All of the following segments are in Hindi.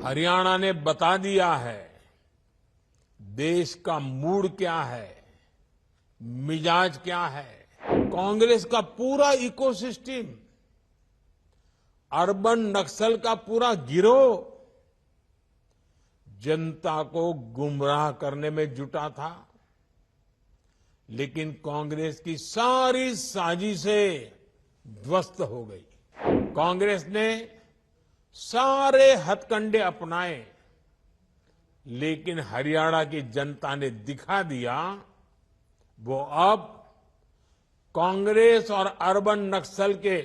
हरियाणा ने बता दिया है देश का मूड क्या है, मिजाज क्या है। कांग्रेस का पूरा इकोसिस्टम, अर्बन नक्सल का पूरा गिरोह जनता को गुमराह करने में जुटा था, लेकिन कांग्रेस की सारी साजिशें ध्वस्त हो गई। कांग्रेस ने सारे हथकंडे अपनाए, लेकिन हरियाणा की जनता ने दिखा दिया वो अब कांग्रेस और अर्बन नक्सल के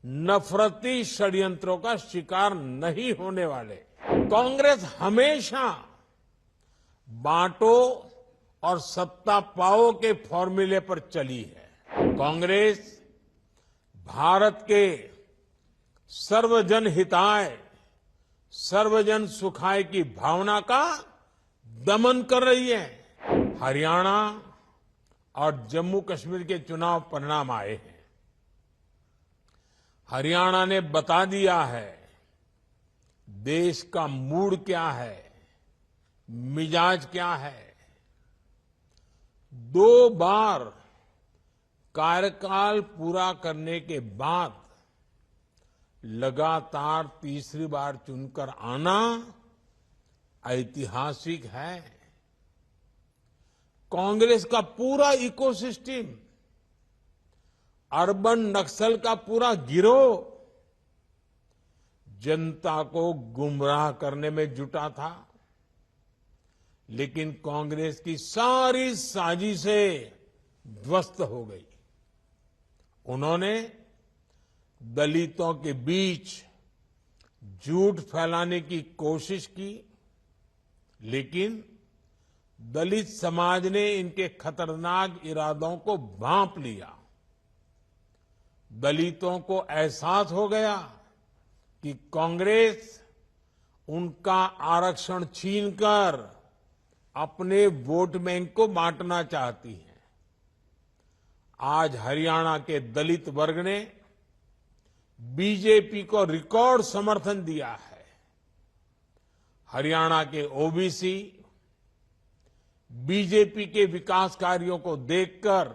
नफरती षड्यंत्रों का शिकार नहीं होने वाले। कांग्रेस हमेशा बांटो और सत्ता पाओ के फॉर्मूले पर चली है। कांग्रेस भारत के सर्वजन हिताय, सर्वजन सुखाय की भावना का दमन कर रही है। हरियाणा और जम्मू कश्मीर के चुनाव परिणाम आए हैं। हरियाणा ने बता दिया है देश का मूड क्या है, मिजाज क्या है। 2 बार कार्यकाल पूरा करने के बाद लगातार तीसरी बार चुनकर आना ऐतिहासिक है। कांग्रेस का पूरा इकोसिस्टम, अर्बन नक्सल का पूरा गिरोह जनता को गुमराह करने में जुटा था, लेकिन कांग्रेस की सारी साजिशें ध्वस्त हो गई। उन्होंने दलितों के बीच झूठ फैलाने की कोशिश की, लेकिन दलित समाज ने इनके खतरनाक इरादों को भांप लिया। दलितों को एहसास हो गया कि कांग्रेस उनका आरक्षण छीनकर अपने वोट बैंक को बांटना चाहती है। आज हरियाणा के दलित वर्ग ने बीजेपी को रिकॉर्ड समर्थन दिया है। हरियाणा के ओबीसी बीजेपी के विकास कार्यों को देखकर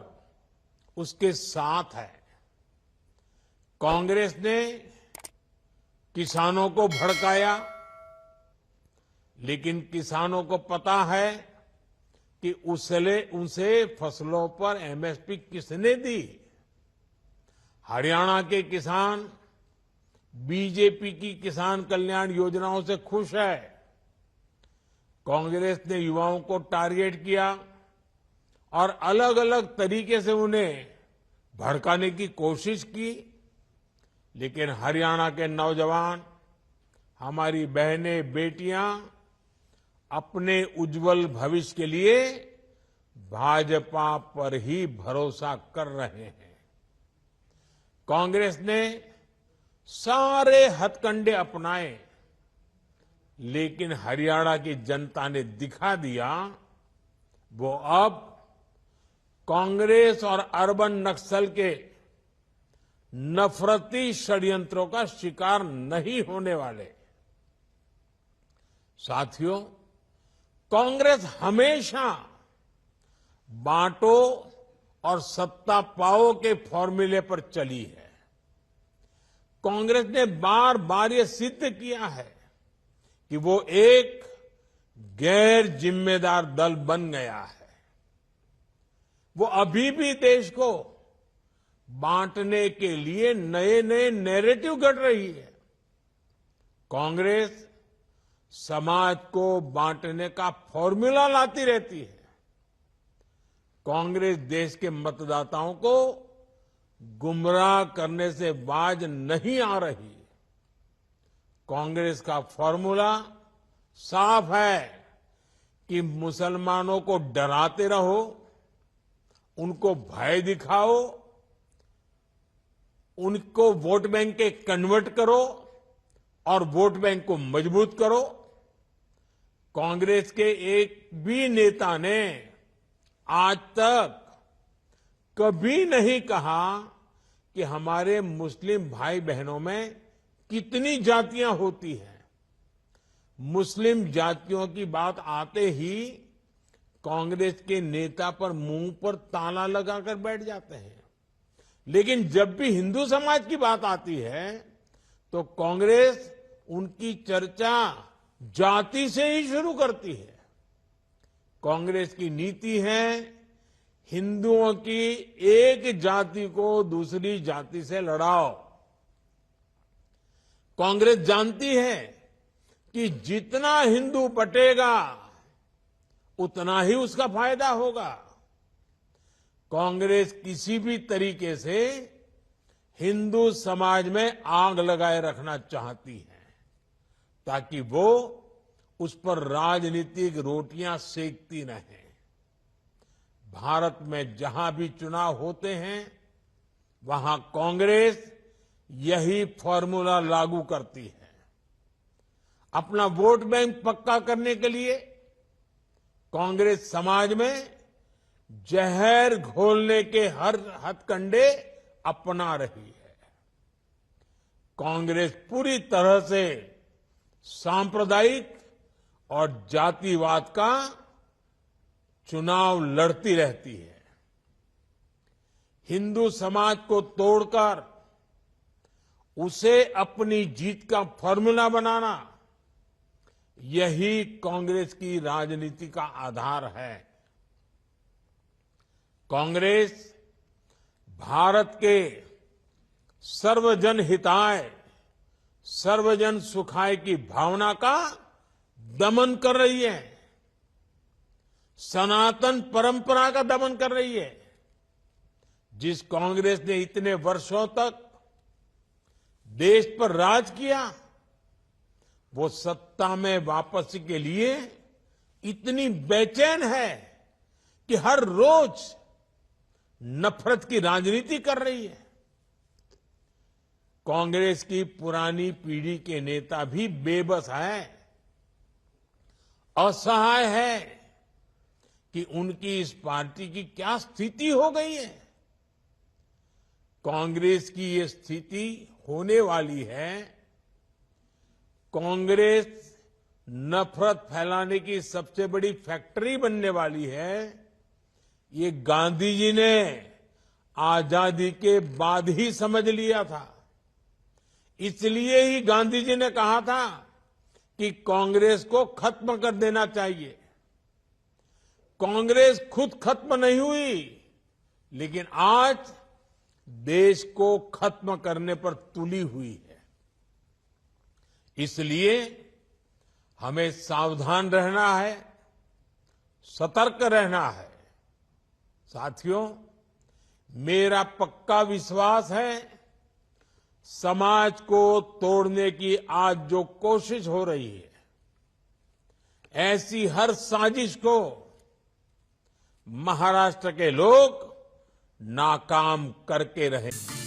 उसके साथ है। कांग्रेस ने किसानों को भड़काया, लेकिन किसानों को पता है कि उनसे फसलों पर एमएसपी किसने दी। हरियाणा के किसान बीजेपी की किसान कल्याण योजनाओं से खुश है। कांग्रेस ने युवाओं को टारगेट किया और अलग अलग तरीके से उन्हें भड़काने की कोशिश की, लेकिन हरियाणा के नौजवान, हमारी बहनें, बेटियां अपने उज्जवल भविष्य के लिए भाजपा पर ही भरोसा कर रहे हैं। कांग्रेस ने सारे हथकंडे अपनाए, लेकिन हरियाणा की जनता ने दिखा दिया वो अब कांग्रेस और अर्बन नक्सल के नफरती षड्यंत्रों का शिकार नहीं होने वाले। साथियों, कांग्रेस हमेशा बांटो और सत्ता पाओ के फॉर्मूले पर चली है। कांग्रेस ने बार बार ये सिद्ध किया है कि वो एक गैर जिम्मेदार दल बन गया है। वो अभी भी देश को बांटने के लिए नए नए नैरेटिव गढ़ रही है। कांग्रेस समाज को बांटने का फॉर्मूला लाती रहती है। कांग्रेस देश के मतदाताओं को गुमराह करने से बाज नहीं आ रही। कांग्रेस का फॉर्मूला साफ है कि मुसलमानों को डराते रहो, उनको भय दिखाओ, उनको वोट बैंक के कन्वर्ट करो और वोट बैंक को मजबूत करो। कांग्रेस के एक भी नेता ने आज तक कभी नहीं कहा कि हमारे मुस्लिम भाई बहनों में कितनी जातियां होती हैं। मुस्लिम जातियों की बात आते ही कांग्रेस के नेता पर मुंह पर ताला लगाकर बैठ जाते हैं। लेकिन जब भी हिंदू समाज की बात आती है तो कांग्रेस उनकी चर्चा जाति से ही शुरू करती है। कांग्रेस की नीति है हिंदुओं की एक जाति को दूसरी जाति से लड़ाओ। कांग्रेस जानती है कि जितना हिंदू बटेगा उतना ही उसका फायदा होगा। कांग्रेस किसी भी तरीके से हिंदू समाज में आग लगाए रखना चाहती है ताकि वो उस पर राजनीतिक रोटियां सेकती रहें। भारत में जहां भी चुनाव होते हैं वहां कांग्रेस यही फॉर्मूला लागू करती है। अपना वोट बैंक पक्का करने के लिए कांग्रेस समाज में जहर घोलने के हर हथकंडे अपना रही है। कांग्रेस पूरी तरह से सांप्रदायिक और जातिवाद का चुनाव लड़ती रहती है। हिंदू समाज को तोड़कर उसे अपनी जीत का फॉर्मूला बनाना, यही कांग्रेस की राजनीति का आधार है। कांग्रेस भारत के सर्वजन हिताय, सर्वजन सुखाय की भावना का दमन कर रही है, सनातन परंपरा का दमन कर रही है। जिस कांग्रेस ने इतने वर्षों तक देश पर राज किया, वो सत्ता में वापसी के लिए इतनी बेचैन है कि हर रोज नफरत की राजनीति कर रही है। कांग्रेस की पुरानी पीढ़ी के नेता भी बेबस है, असहाय है कि उनकी इस पार्टी की क्या स्थिति हो गई है। कांग्रेस की ये स्थिति होने वाली है। कांग्रेस नफरत फैलाने की सबसे बड़ी फैक्ट्री बनने वाली है। ये गांधी जी ने आजादी के बाद ही समझ लिया था। इसलिए ही गांधी जी ने कहा था कि कांग्रेस को खत्म कर देना चाहिए। कांग्रेस खुद खत्म नहीं हुई, लेकिन आज देश को खत्म करने पर तुली हुई है। इसलिए हमें सावधान रहना है, सतर्क रहना है। साथियों, मेरा पक्का विश्वास है समाज को तोड़ने की आज जो कोशिश हो रही है, ऐसी हर साजिश को महाराष्ट्र के लोग नाकाम करके रहेंगे।